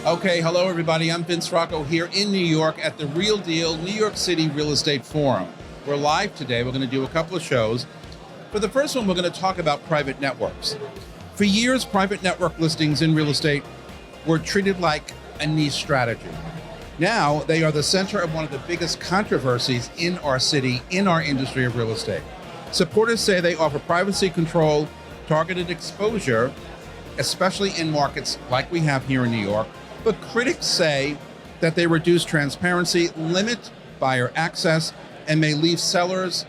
Okay, hello everybody. I'm Vince Rocco here in New York at the Real Deal New York City Real Estate Forum. We're live today. We're going to do a couple of shows. For the first one, we're going to talk about private networks. For years, private network listings in real estate were treated like a niche strategy. Now, they are the center of one of the biggest controversies in our city, in our industry of real estate. Supporters say they offer privacy control, targeted exposure, especially in markets like we have here in New York. But critics say that they reduce transparency, limit buyer access, and may leave sellers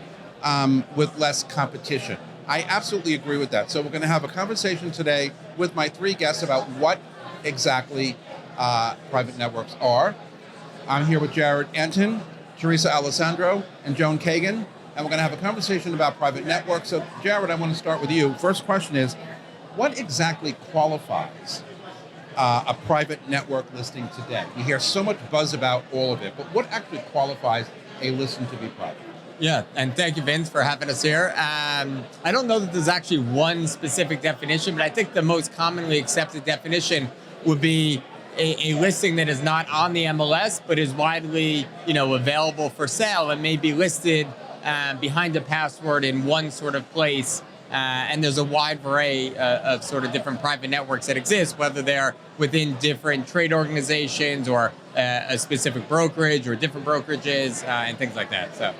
with less competition. I absolutely agree with that. So we're going to have a conversation today with my three guests about what exactly private networks are. I'm here with Jared Antin, Teresa Alessandro, and Joan Kagan, and we're going to have a conversation about private networks. So Jared, I want to start with you. First question is, what exactly qualifies a private network listing today? You hear so much buzz about all of it, but what actually qualifies a listing to be private? Yeah, and thank you, Vince, for having us here. I don't know that there's actually one specific definition, but I think the most commonly accepted definition would be a listing that is not on the MLS, but is widely, available for sale and may be listed behind a password in one sort of place. And there's a wide array of sort of different private networks that exist, whether they're within different trade organizations or a specific brokerage or different brokerages and things like that. So,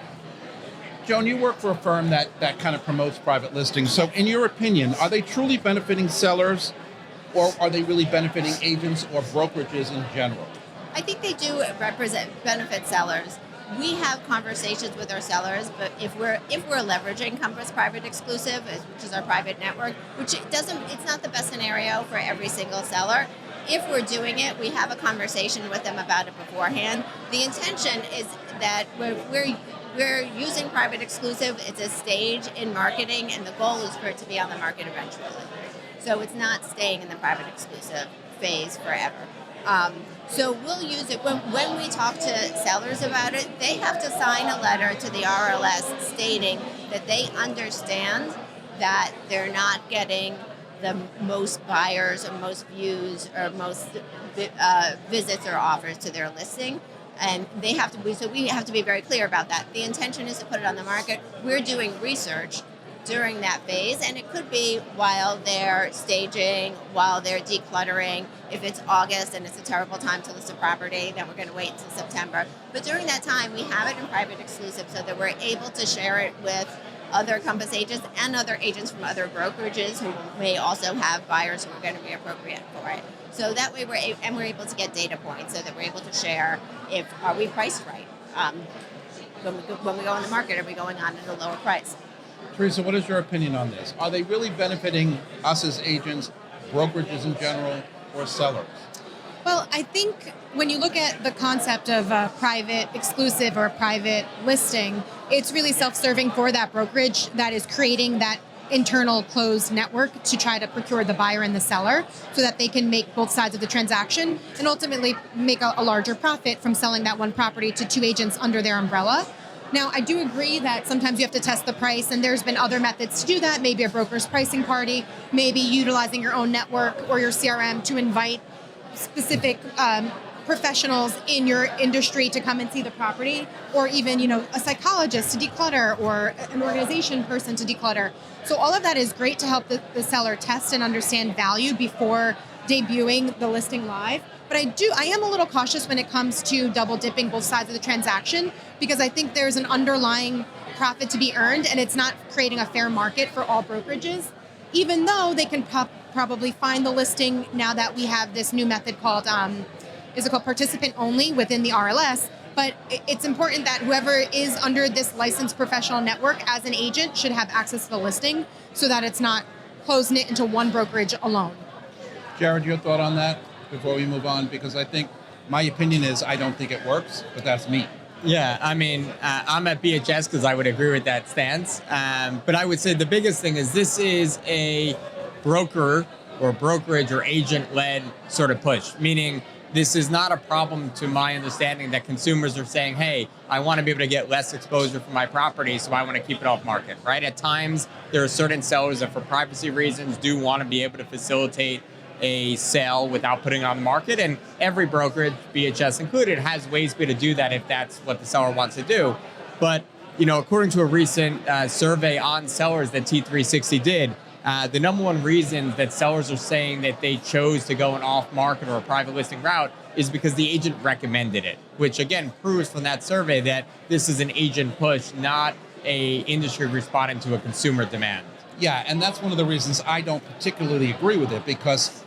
Joan, you work for a firm that kind of promotes private listings. So in your opinion, are they truly benefiting sellers, or are they really benefiting agents or brokerages in general? I think they do benefit sellers. We have conversations with our sellers, but if we're leveraging Compass Private Exclusive, which is our private network, it's not the best scenario for every single seller. If we're doing it, we have a conversation with them about it beforehand. The intention is that we're using Private Exclusive. It's a stage in marketing, and the goal is for it to be on the market eventually. So it's not staying in the Private Exclusive phase forever. So we'll use it when we talk to sellers about it. They have to sign a letter to the RLS stating that they understand that they're not getting the most buyers or most views or most visits or offers to their listing. And we have to be very clear about that. The intention is to put it on the market. We're doing research during that phase, and it could be while they're staging, while they're decluttering. If it's August and it's a terrible time to list a property, then we're going to wait until September. But during that time, we have it in private exclusive so that we're able to share it with other Compass agents and other agents from other brokerages who may also have buyers who are going to be appropriate for it. So that way we're able to get data points so that we're able to share are we priced right? When we go on the market, are we going on at a lower price? Teresa, what is your opinion on this? Are they really benefiting us as agents, brokerages in general, or sellers? Well, I think when you look at the concept of a private exclusive or a private listing, it's really self-serving for that brokerage that is creating that internal closed network to try to procure the buyer and the seller so that they can make both sides of the transaction and ultimately make a larger profit from selling that one property to two agents under their umbrella. Now, I do agree that sometimes you have to test the price, and there's been other methods to do that, maybe a broker's pricing party, maybe utilizing your own network or your CRM to invite specific professionals in your industry to come and see the property, or even, a psychologist to declutter or an organization person to declutter. So all of that is great to help the seller test and understand value before debuting the listing live. But I am a little cautious when it comes to double dipping both sides of the transaction, because I think there's an underlying profit to be earned, and it's not creating a fair market for all brokerages, even though they can probably find the listing now that we have this new method called, participant only within the RLS. But it's important that whoever is under this licensed professional network as an agent should have access to the listing so that it's not closing it into one brokerage alone. Jared, your thought on that before we move on? Because I think my opinion is I don't think it works, but that's me. Yeah, I mean, I'm at BHS because I would agree with that stance. But I would say the biggest thing is this is a broker or brokerage or agent-led sort of push, meaning this is not a problem, to my understanding, that consumers are saying, hey, I want to be able to get less exposure for my property, so I want to keep it off market, right? At times, there are certain sellers that for privacy reasons do want to be able to facilitate a sale without putting it on the market. And every brokerage, BHS included, has ways to do that if that's what the seller wants to do. But according to a recent survey on sellers that T360 did, the number one reason that sellers are saying that they chose to go an off-market or a private listing route is because the agent recommended it, which again proves from that survey that this is an agent push, not a industry responding to a consumer demand. Yeah, and that's one of the reasons I don't particularly agree with it, because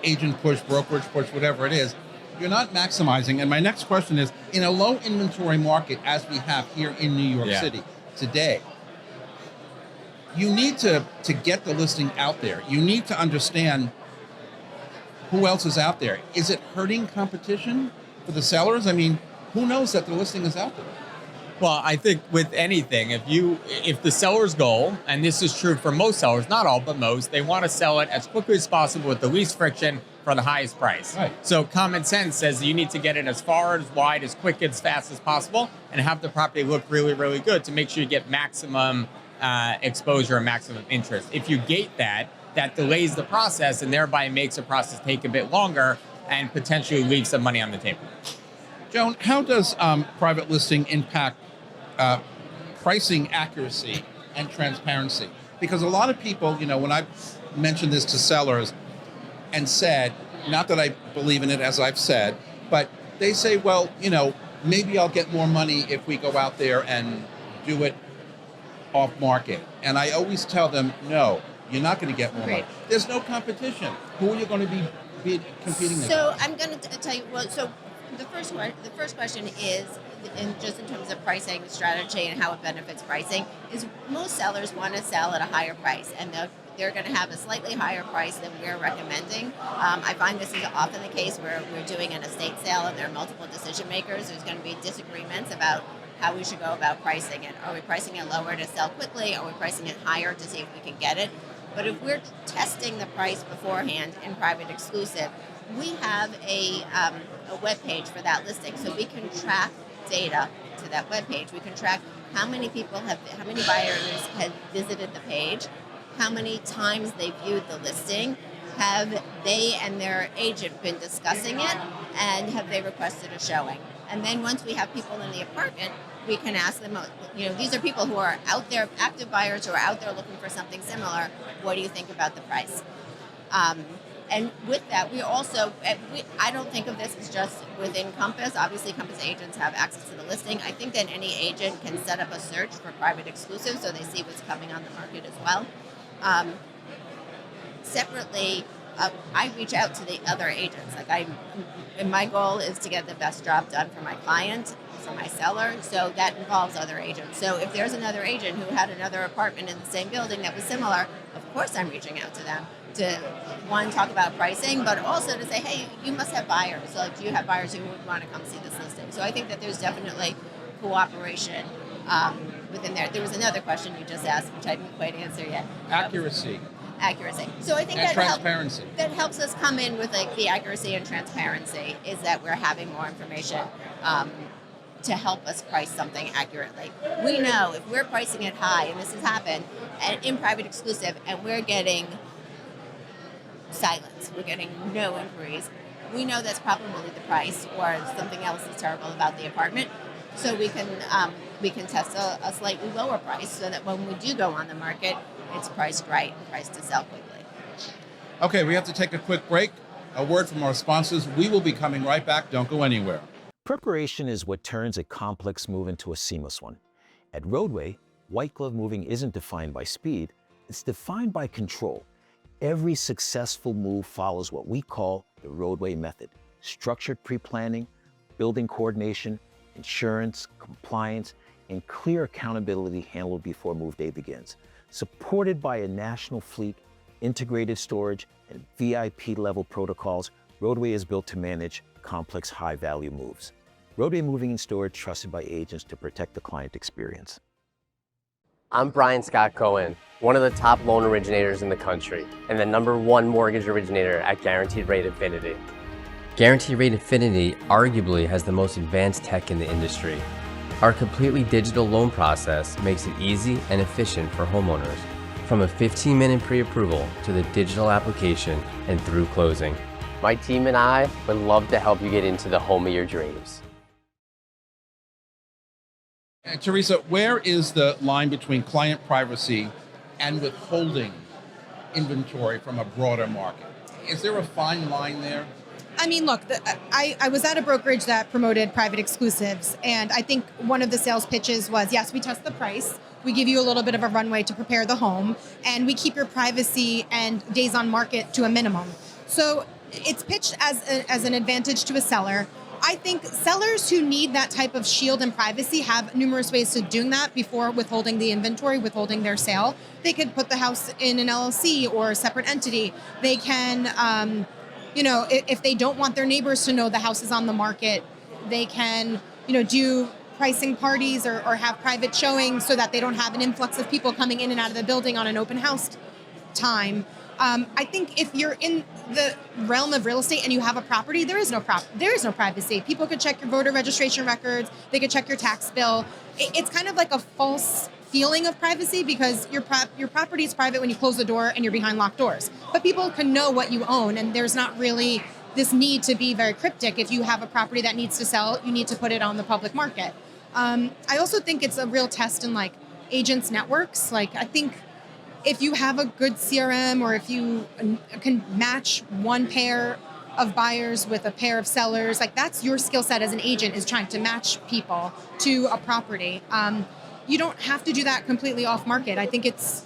agent push, brokerage push, whatever it is, you're not maximizing. And my next question is, in a low inventory market as we have here in New York City today, you need to get the listing out there. You need to understand who else is out there. Is it hurting competition for the sellers? I mean, who knows that the listing is out there? Well, I think with anything, if the seller's goal, and this is true for most sellers, not all, but most, they want to sell it as quickly as possible with the least friction for the highest price. Right. So common sense says you need to get it as far, as wide, as quick, as fast as possible, and have the property look really, really good to make sure you get maximum exposure and maximum interest. If you gate that delays the process and thereby makes the process take a bit longer and potentially leave some money on the table. Joan, how does private listing impact pricing accuracy and transparency? Because a lot of people, when I mentioned this to sellers and said, not that I believe in it as I've said, but they say, well, maybe I'll get more money if we go out there and do it off market. And I always tell them, no, you're not going to get more money. There's no competition. Who are you going to be competing against? So I'm going to tell you, so the first question is, in terms of pricing strategy and how it benefits pricing, is most sellers want to sell at a higher price, and they're going to have a slightly higher price than we're recommending. I find this is often the case where we're doing an estate sale and there are multiple decision makers. There's going to be disagreements about how we should go about pricing it. Are we pricing it lower to sell quickly? Are we pricing it higher to see if we can get it? But if we're testing the price beforehand in private exclusive, we have a web page for that listing, so we can track data to that web page. We can track how many buyers have visited the page, how many times they viewed the listing, have they and their agent been discussing it, and have they requested a showing. And then once we have people in the apartment, we can ask them, these are people who are out there, active buyers who are out there looking for something similar. What do you think about the price? And with that, I don't think of this as just within Compass. Obviously, Compass agents have access to the listing. I think that any agent can set up a search for private exclusive so they see what's coming on the market as well. Separately, I reach out to the other agents. And my goal is to get the best job done for my client, for my seller, so that involves other agents. So if there's another agent who had another apartment in the same building that was similar, of course I'm reaching out to them to, one, talk about pricing, but also to say, hey, you must have buyers. So do you have buyers who would want to come see this listing? So I think that there's definitely cooperation within there. There was another question you just asked, which I didn't quite answer yet. Accuracy. So I think and transparency. That helps us come in with the accuracy and transparency, is that we're having more information to help us price something accurately. We know if we're pricing it high, and this has happened in private exclusive, and we're getting silence, we're getting no inquiries, we know that's probably the price, or something else is terrible about the apartment. So we can test a slightly lower price, so that when we do go on the market, it's priced right and priced to sell quickly. Okay, we have to take a quick break. A word from our sponsors. We will be coming right back. Don't go anywhere. Preparation is what turns a complex move into a seamless one. At Roadway, white glove moving isn't defined by speed, it's defined by control. Every successful move follows what we call the Roadway method: structured pre-planning, building coordination, insurance, compliance, and clear accountability handled before move day begins. Supported by a national fleet, integrated storage, and VIP level protocols, Roadway is built to manage complex high-value moves. Roadway Moving and Storage, trusted by agents to protect the client experience. I'm Brian Scott Cohen, one of the top loan originators in the country, and the #1 mortgage originator at Guaranteed Rate Infinity. Guaranteed Rate Infinity arguably has the most advanced tech in the industry. Our completely digital loan process makes it easy and efficient for homeowners. from a 15-minute pre-approval to the digital application and through closing. My team and I would love to help you get into the home of your dreams. Teresa, where is the line between client privacy and withholding inventory from a broader market? Is there a fine line there? I mean, look, I was at a brokerage that promoted private exclusives, and I think one of the sales pitches was, yes, we test the price, we give you a little bit of a runway to prepare the home, and we keep your privacy and days on market to a minimum. So it's pitched as an advantage to a seller. I think sellers who need that type of shield and privacy have numerous ways to doing that before withholding the inventory, withholding their sale. They could put the house in an LLC or a separate entity. They can, if they don't want their neighbors to know the house is on the market, they can, do pricing parties or have private showings so that they don't have an influx of people coming in and out of the building on an open house time. I think if you're in the realm of real estate and you have a property, there is no privacy. People could check your voter registration records. They could check your tax bill. It's kind of like a false feeling of privacy because your property is private when you close the door and you're behind locked doors. But people can know what you own, and there's not really this need to be very cryptic. If you have a property that needs to sell, you need to put it on the public market. I also think it's a real test in agents' networks. I think if you have a good CRM or if you can match one pair of buyers with a pair of sellers, that's your skill set as an agent, is trying to match people to a property. You don't have to do that completely off market. I think it's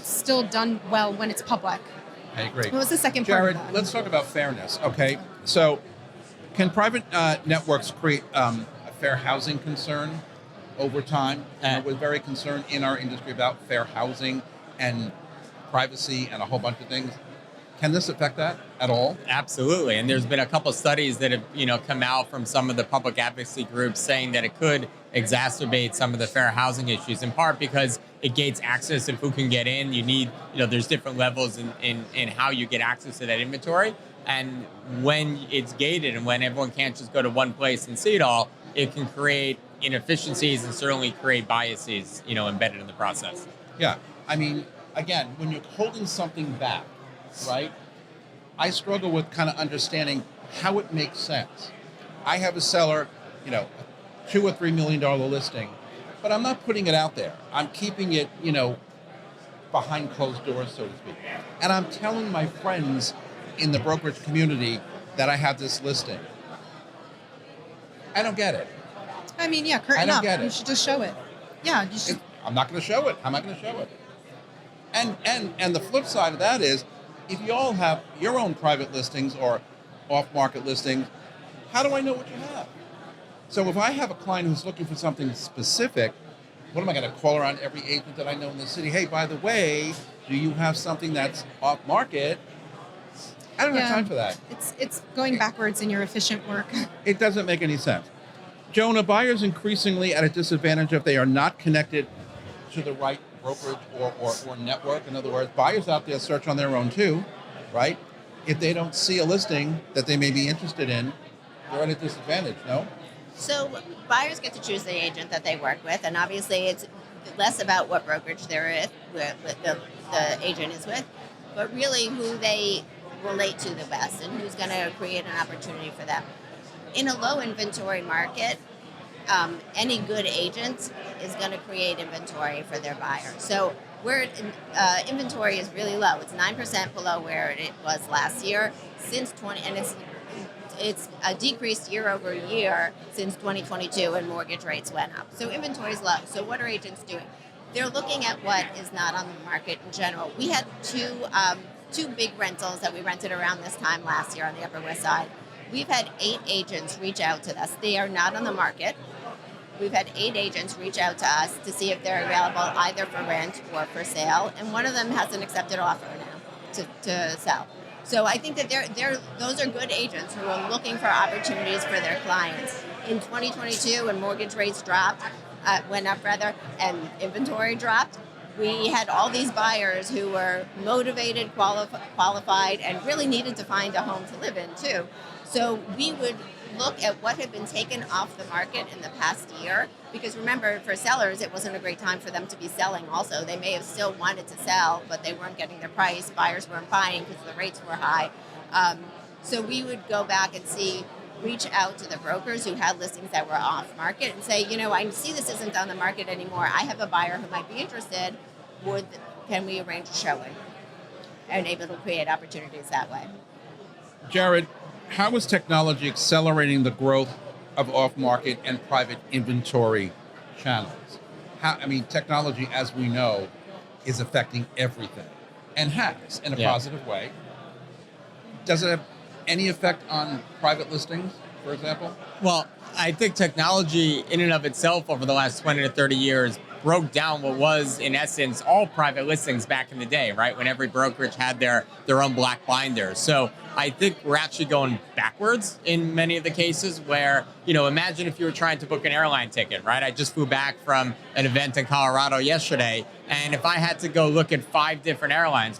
still done well when it's public. I agree. What was the second part Jared, of that? let's talk about fairness. Okay, so can private networks create a fair housing concern over time? We're very concerned in our industry about fair housing and privacy and a whole bunch of things. Can this affect that at all? Absolutely. And there's been a couple studies that have, come out from some of the public advocacy groups saying that it could exacerbate some of the fair housing issues, in part because it gates access of who can get in. You need, there's different levels in how you get access to that inventory. And when it's gated and when everyone can't just go to one place and see it all, it can create inefficiencies and certainly create biases, embedded in the process. Yeah. I mean, again, when you're holding something back, right? I struggle with kind of understanding how it makes sense. I have a seller, $2 or $3 million listing, but I'm not putting it out there. I'm keeping it, behind closed doors, so to speak. And I'm telling my friends in the brokerage community that I have this listing. I don't get it. I mean, yeah, curtain up. You should just show it. Yeah, you should. I'm not going to show it. How am I going to show it? And the flip side of that is, if you all have your own private listings or off-market listings, how do I know what you have? So if I have a client who's looking for something specific, what am I going to call around every agent that I know in the city? Hey, by the way, do you have something that's off-market? I don't have time for that. It's going backwards in your efficient work. It doesn't make any sense. Joan, are buyers increasingly at a disadvantage if they are not connected to the right brokerage or network? In other words, buyers out there search on their own too, right? If they don't see a listing that they may be interested in, they're at a disadvantage, no? So buyers get to choose the agent that they work with, and obviously it's less about what brokerage they're with the agent is with, but really who they relate to the best and who's going to create an opportunity for them. In a low inventory market, any good agent is going to create inventory for their buyer. So where inventory is really low, it's 9% below where it was last year and it's decreased year over year since 2022 when mortgage rates went up. So inventory is low. So what are agents doing? They're looking at what is not on the market in general. We had two big rentals that we rented around this time last year on the Upper West Side. We've had 8 agents reach out to us. They are not on the market. We've had 8 agents reach out to us to see if they're available either for rent or for sale, and one of them has an accepted offer now to sell. So I think that those are good agents who are looking for opportunities for their clients. In 2022, when mortgage rates went up, and inventory dropped, we had all these buyers who were motivated, qualified, and really needed to find a home to live in too. So we would look at what had been taken off the market in the past year, because remember, for sellers, it wasn't a great time for them to be selling also. They may have still wanted to sell, but they weren't getting their price. Buyers weren't buying because the rates were high. So we would go back and reach out to the brokers who had listings that were off market and say, I see this isn't on the market anymore. I have a buyer who might be interested. Can we arrange a showing? And able to create opportunities that way. Jared, how is technology accelerating the growth of off-market and private inventory channels? Technology, as we know, is affecting everything and has in a positive way. Does it have any effect on private listings, for example? Well, I think technology in and of itself over the last 20 to 30 years broke down what was, in essence, all private listings back in the day, right? When every brokerage had their own black binders. So I think we're actually going backwards in many of the cases where, imagine if you were trying to book an airline ticket, right? I just flew back from an event in Colorado yesterday, and if I had to go look at 5 different airlines,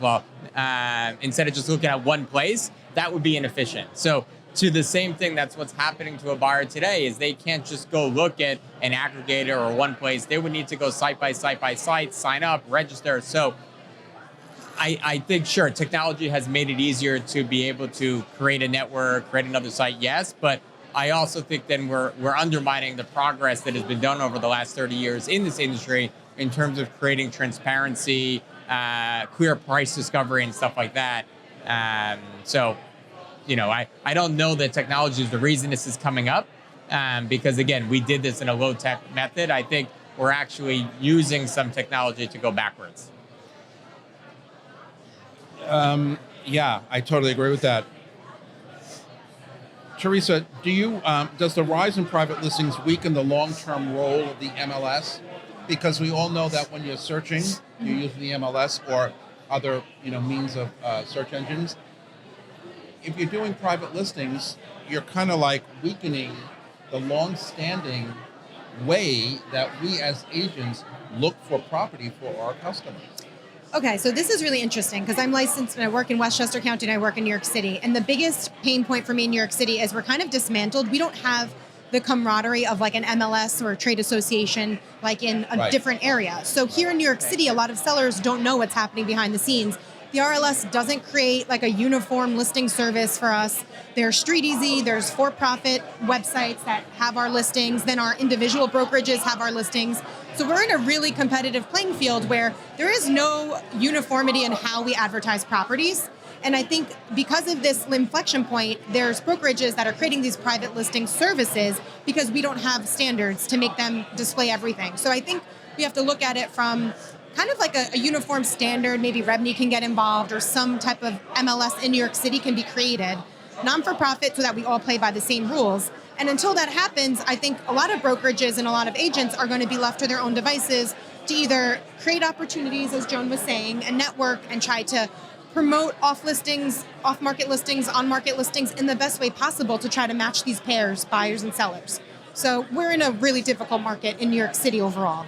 instead of just looking at one place, that would be inefficient. So to the same thing, that's what's happening to a buyer today, is they can't just go look at an aggregator or one place. They would need to go site by site, sign up, register. So I think, sure, technology has made it easier to be able to create a network, create another site, yes, but I also think then we're undermining the progress that has been done over the last 30 years in this industry in terms of creating transparency, clear price discovery and stuff like that. I don't know that technology is the reason this is coming up, because, again, we did this in a low-tech method. I think we're actually using some technology to go backwards. Yeah, I totally agree with that. Teresa, does the rise in private listings weaken the long-term role of the MLS? Because we all know that when you're searching, you're using the MLS or other means of search engines. If you're doing private listings, you're kind of like weakening the long-standing way that we as agents look for property for our customers. Okay, so this is really interesting because I'm licensed and I work in Westchester County and I work in New York City. And the biggest pain point for me in New York City is we're kind of dismantled. We don't have the camaraderie of like an MLS or a trade association like in a different area. So here in New York City, a lot of sellers don't know what's happening behind the scenes. The RLS doesn't create like a uniform listing service for us. There's Street Easy, there's for-profit websites that have our listings, then our individual brokerages have our listings. So we're in a really competitive playing field where there is no uniformity in how we advertise properties. And I think because of this inflection point, there's brokerages that are creating these private listing services because we don't have standards to make them display everything. So I think we have to look at it from kind of like a uniform standard. Maybe REBNY can get involved or some type of MLS in New York City can be created, non-for-profit, so that we all play by the same rules. And until that happens, I think a lot of brokerages and a lot of agents are going to be left to their own devices to either create opportunities, as Joan was saying, and network and try to promote off-market listings, on-market listings in the best way possible to try to match these pairs, buyers and sellers. So we're in a really difficult market in New York City overall.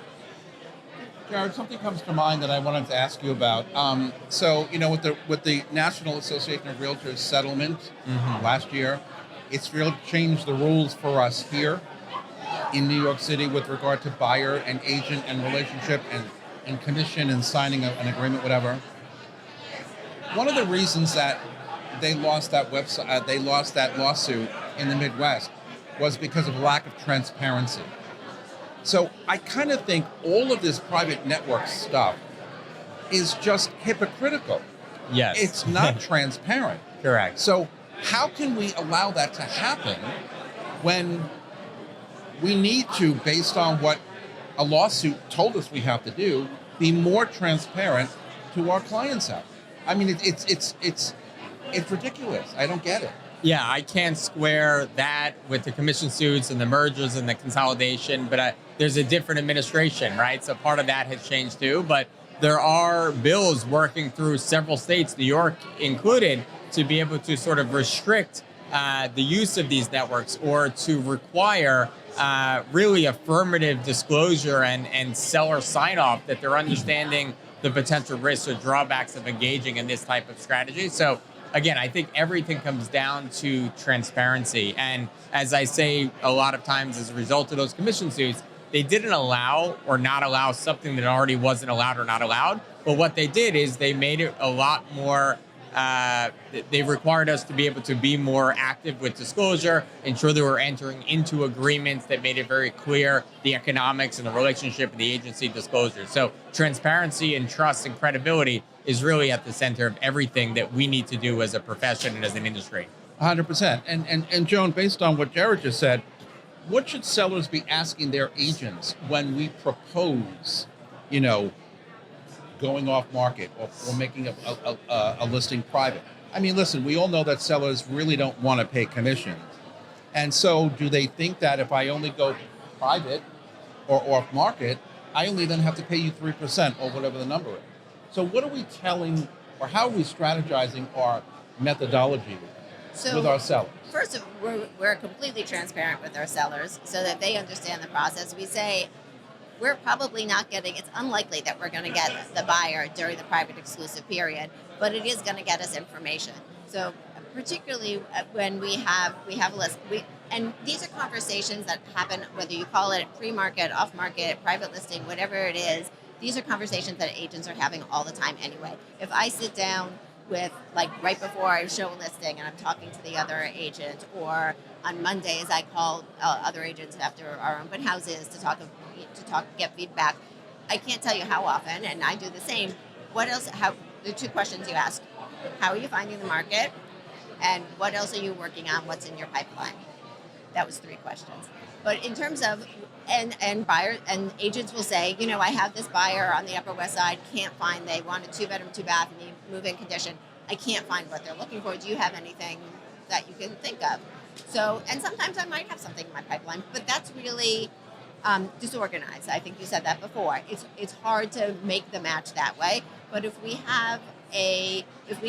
Jared, something comes to mind that I wanted to ask you about. With the National Association of Realtors settlement last year, it's really changed the rules for us here in New York City with regard to buyer and agent and relationship and commission and signing an agreement, whatever. One of the reasons that they lost that lawsuit in the Midwest was because of lack of transparency. So I kind of think all of this private network stuff is just hypocritical. Yes. It's not transparent. Correct. So how can we allow that to happen when we need to, based on what a lawsuit told us we have to do, be more transparent to our clients out? I mean, it's ridiculous. I don't get it. Yeah, I can't square that with the commission suits and the mergers and the consolidation, but there's a different administration, right? So part of that has changed too, but there are bills working through several states, New York included, to be able to sort of restrict the use of these networks or to require really affirmative disclosure and seller sign-off that they're understanding the potential risks or drawbacks of engaging in this type of strategy. So again, I think everything comes down to transparency. And as I say a lot of times, as a result of those commission suits, they didn't allow or not allow something that already wasn't allowed or not allowed. But what they did is they made it a lot more, they required us to be able to be more active with disclosure, ensure that we're entering into agreements that made it very clear the economics and the relationship of the agency disclosure. So transparency and trust and credibility is really at the center of everything that we need to do as a profession and as an industry. 100%. And Joan, based on what Jared just said, what should sellers be asking their agents when we propose, going off market or making a listing private? I mean, listen, we all know that sellers really don't want to pay commissions. And so do they think that if I only go private or off market, I only then have to pay you 3% or whatever the number is? So what are we telling, or how are we strategizing our methodology with our sellers? First, we're completely transparent with our sellers so that they understand the process. We say we're probably not getting, it's unlikely that we're going to get the buyer during the private exclusive period, but it is going to get us information. So particularly when we have a list, and these are conversations that happen, whether you call it pre-market, off-market, private listing, whatever it is, these are conversations that agents are having all the time anyway. If I sit down with, like, right before I show a listing and I'm talking to the other agent, or on Mondays I call other agents after our open houses to get feedback. I can't tell you how often, and I do the same. What else? The two questions you ask: how are you finding the market, and what else are you working on? What's in your pipeline? That was 3 questions. But in terms of and buyers and agents will say, I have this buyer on the Upper West Side, can't find, they want a 2-bedroom, 2-bath, and move-in condition. I can't find what they're looking for. Do you have anything that you can think of? So, and sometimes I might have something in my pipeline, but that's really disorganized. I think you said that before. It's hard to make the match that way. But if we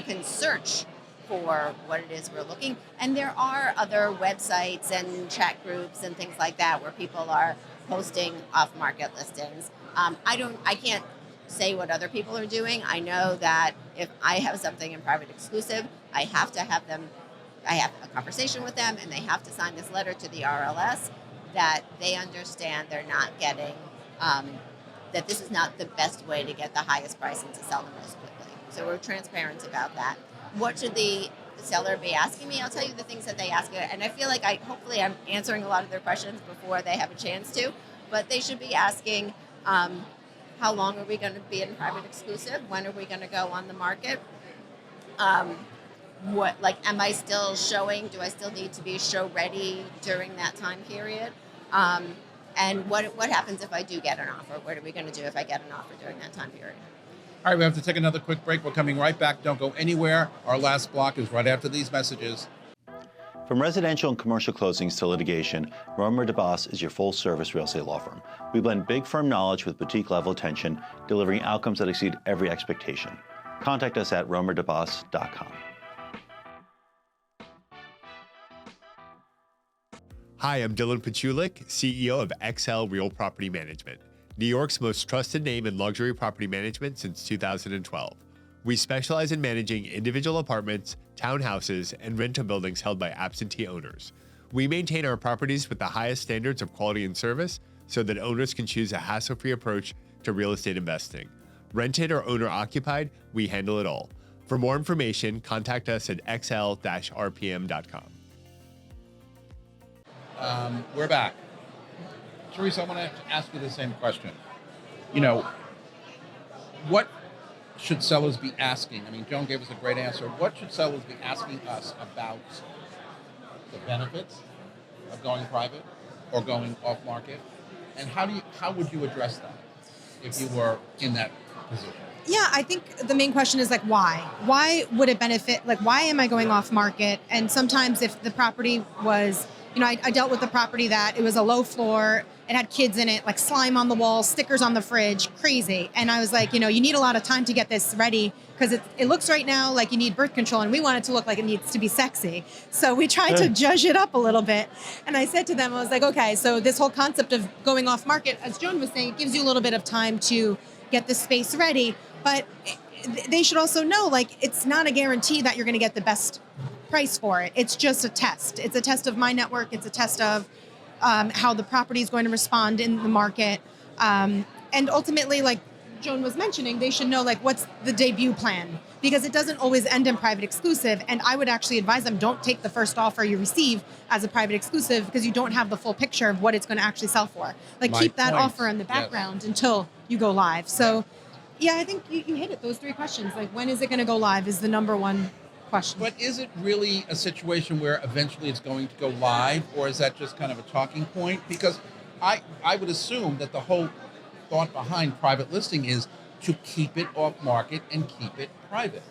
can search for what it is we're looking, and there are other websites and chat groups and things like that where people are posting off-market listings. I can't say what other people are doing. I know that if I have something in private exclusive, I have a conversation with them, and they have to sign this letter to the RLS that they understand they're not getting, that this is not the best way to get the highest price and to sell them most quickly. So we're transparent about that. What should the seller be asking me? I'll tell you the things that they ask, and I feel like hopefully I'm answering a lot of their questions before they have a chance to, but they should be asking, how long are we going to be in private exclusive? When are we going to go on the market? Am I still showing? Do I still need to be show ready during that time period? And what happens if I do get an offer? What are we going to do if I get an offer during that time period? All right, we have to take another quick break. We're coming right back. Don't go anywhere. Our last block is right after these messages. From residential and commercial closings to litigation, Romer DeBoss is your full-service real estate law firm. We blend big firm knowledge with boutique-level attention, delivering outcomes that exceed every expectation. Contact us at romerdeboss.com. Hi, I'm Dylan Pachulik, CEO of XL Real Property Management, New York's most trusted name in luxury property management since 2012. We specialize in managing individual apartments, townhouses, and rental buildings held by absentee owners. We maintain our properties with the highest standards of quality and service so that owners can choose a hassle-free approach to real estate investing. Rented or owner-occupied, we handle it all. For more information, contact us at xl-rpm.com. We're back. Teresa, I want to ask you the same question. What should sellers be asking? I mean, Joan gave us a great answer. What should sellers be asking us about the benefits of going private or going off market? And how would you address that if you were in that position? Yeah, I think the main question is why? Why would it benefit? Why am I going off market? And sometimes if the property was, I dealt with a property that it was a low floor, it had kids in it, slime on the walls, stickers on the fridge, crazy. And I was like, you need a lot of time to get this ready because it looks right now like you need birth control, and we want it to look like it needs to be sexy. So we tried to judge it up a little bit. And I said to them, I was like, okay, so this whole concept of going off market, as Joan was saying, it gives you a little bit of time to get the space ready. But they should also know, like, it's not a guarantee that you're going to get the best price for it. It's just a test. It's a test of my network. It's a test of how the property is going to respond in the market. And ultimately, like Joan was mentioning, they should know, like, what's the debut plan, because it doesn't always end in private exclusive. And I would actually advise them, don't take the first offer you receive as a private exclusive, because you don't have the full picture of what it's going to actually sell for. Like, keep that offer in the background until you go live. So yeah, I think you hit it. Those three questions, like, when is it going to go live is the number one question. But is it really a situation where eventually it's going to go live, or is that just kind of a talking point? Because I would assume that the whole thought behind private listing is to keep it off market and keep it private.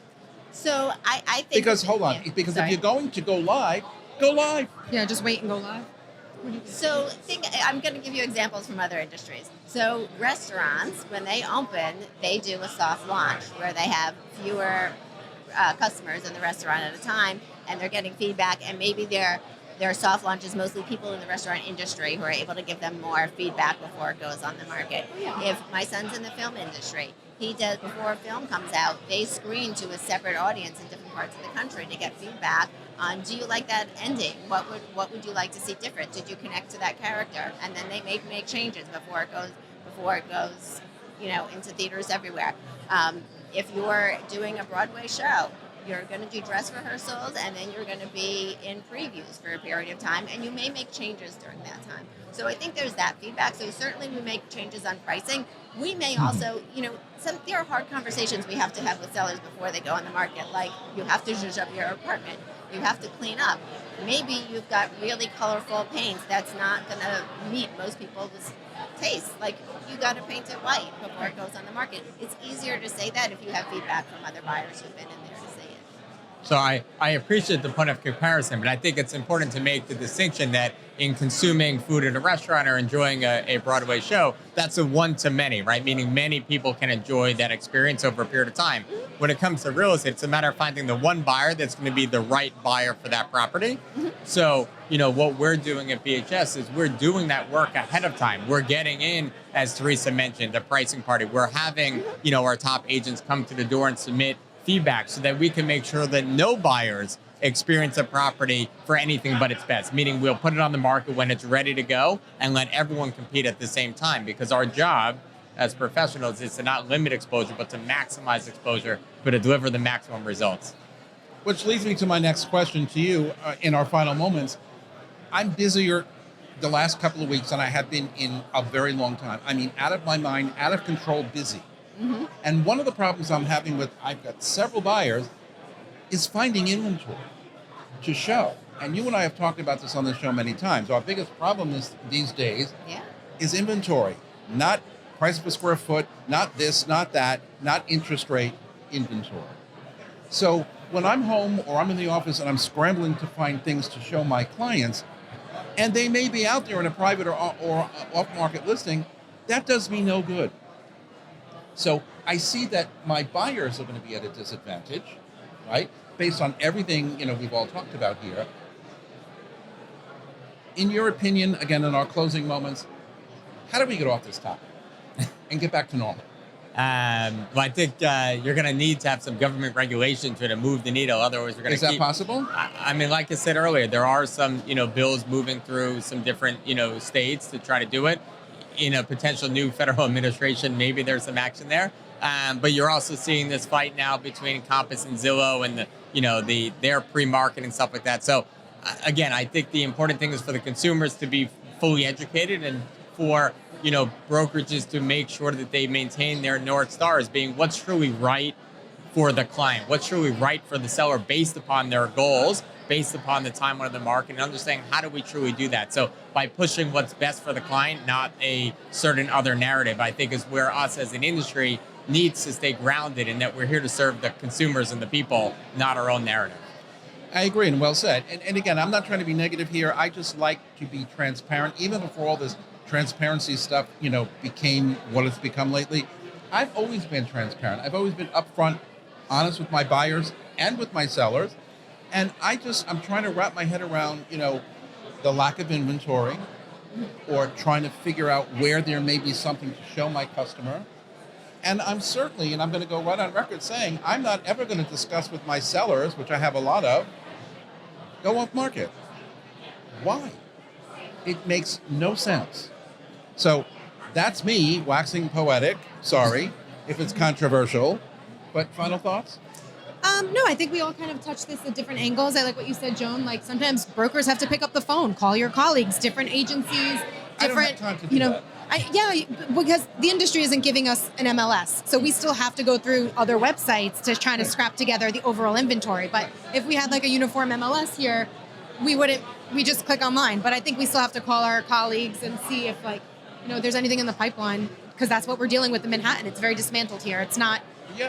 So I think Because hold on, because Sorry. if you're going to go live, go live. Yeah, just wait and go live. So I'm going to give you examples from other industries. So restaurants, when they open, they do a soft launch where they have fewer customers in the restaurant at a time, and they're getting feedback, and maybe their soft launch is mostly people in the restaurant industry who are able to give them more feedback before it goes on the market. If my son's in the film industry, he does, before a film comes out, they screen to a separate audience in different parts of the country to get feedback on, do you like that ending? What would you like to see different? Did you connect to that character? And then they make changes before it goes, into theaters everywhere. If you're doing a Broadway show, you're going to do dress rehearsals, and then you're going to be in previews for a period of time, and you may make changes during that time. So I think there's that feedback. So certainly we make changes on pricing. We may also, there are hard conversations we have to have with sellers before they go on the market, like you have to zhuzh up your apartment, you have to clean up. Maybe you've got really colorful paints that's not going to meet most people's taste. Like, you got to paint it white before it goes on the market. It's easier to say that if you have feedback from other buyers who've been in there to say it. So I appreciate the point of comparison, but I think it's important to make the distinction that in consuming food at a restaurant or enjoying a Broadway show, that's a one-to-many, right? Meaning many people can enjoy that experience over a period of time. When it comes to real estate, it's a matter of finding the one buyer that's going to be the right buyer for that property. So, what we're doing at BHS is we're doing that work ahead of time. We're getting in, as Teresa mentioned, the pricing party. We're having, our top agents come to the door and submit feedback so that we can make sure that no buyers experience a property for anything but its best, meaning we'll put it on the market when it's ready to go and let everyone compete at the same time, because our job as professionals is to not limit exposure, but to maximize exposure, but to deliver the maximum results. Which leads me to my next question to you in our final moments. I'm busier the last couple of weeks than I have been in a very long time. I mean, out of my mind, out of control, busy. Mm-hmm. And one of the problems I'm having I've got several buyers, is finding inventory to show. And you and I have talked about this on the show many times. Our biggest problem these days is inventory, not price per square foot, not this, not that, not interest rate, inventory. So when I'm home or I'm in the office and I'm scrambling to find things to show my clients, and they may be out there in a private or off-market listing, that does me no good. So I see that my buyers are going to be at a disadvantage, right? Based on everything, we've all talked about here. In your opinion, again, in our closing moments, how do we get off this topic and get back to normal? Well, I think you're going to need to have some government regulation to move the needle. Otherwise, we're going to keep... Is that possible? I mean, like I said earlier, there are some, bills moving through some different, states to try to do it. In a potential new federal administration, maybe there's some action there. But you're also seeing this fight now between Compass and Zillow and their pre-marketing stuff like that. So again, I think the important thing is for the consumers to be fully educated, and for brokerages to make sure that they maintain their North Star as being what's truly right for the client, what's truly right for the seller based upon their goals, based upon the timeline of the market, and understanding how do we truly do that. So by pushing what's best for the client, not a certain other narrative, I think is where us as an industry needs to stay grounded in that we're here to serve the consumers and the people, not our own narrative. I agree, and well said. And again, I'm not trying to be negative here. I just like to be transparent, even before all this transparency stuff, became what it's become lately. I've always been transparent. I've always been upfront, honest with my buyers and with my sellers. And I'm trying to wrap my head around, the lack of inventory, or trying to figure out where there may be something to show my customer. And I'm certainly, and I'm going to go right on record saying, I'm not ever going to discuss with my sellers, which I have a lot of, go off market. Why? It makes no sense. So that's me waxing poetic. Sorry if it's controversial, but final thoughts? No, I think we all kind of touched this at different angles. I like what you said, Joan. Like sometimes brokers have to pick up the phone, call your colleagues, different agencies, different, I don't have time to do that. Because the industry isn't giving us an MLS. So we still have to go through other websites to try to scrap together the overall inventory. But if we had like a uniform MLS here, we just click online. But I think we still have to call our colleagues and see if there's anything in the pipeline, because that's what we're dealing with in Manhattan. It's very dismantled here. It's not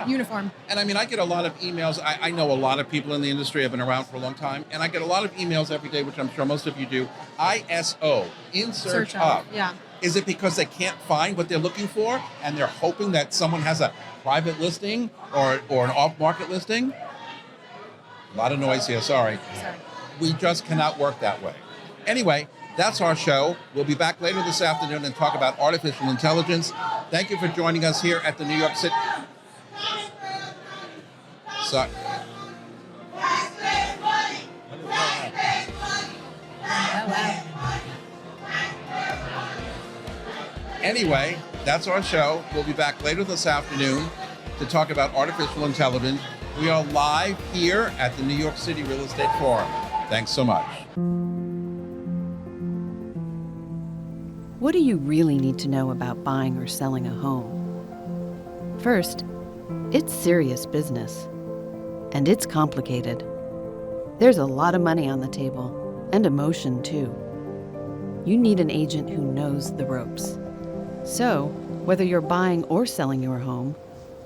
uniform. And I mean, I get a lot of emails. I know a lot of people in the industry. I've been around for a long time. And I get a lot of emails every day, which I'm sure most of you do. ISO, in search of. Yeah. Is it because they can't find what they're looking for and they're hoping that someone has a private listing or an off-market listing? A lot of noise here, sorry. We just cannot work that way. Anyway, that's our show. We'll be back later this afternoon and talk about artificial intelligence. Thank you for joining us here at the New York City. So, anyway, that's our show. We'll be back later this afternoon to talk about artificial intelligence. We are live here at the New York City Real Estate Forum. Thanks so much. What do you really need to know about buying or selling a home? First, it's serious business. And it's complicated. There's a lot of money on the table, and emotion too. You need an agent who knows the ropes. So, whether you're buying or selling your home,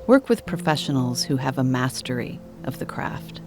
work with professionals who have a mastery of the craft.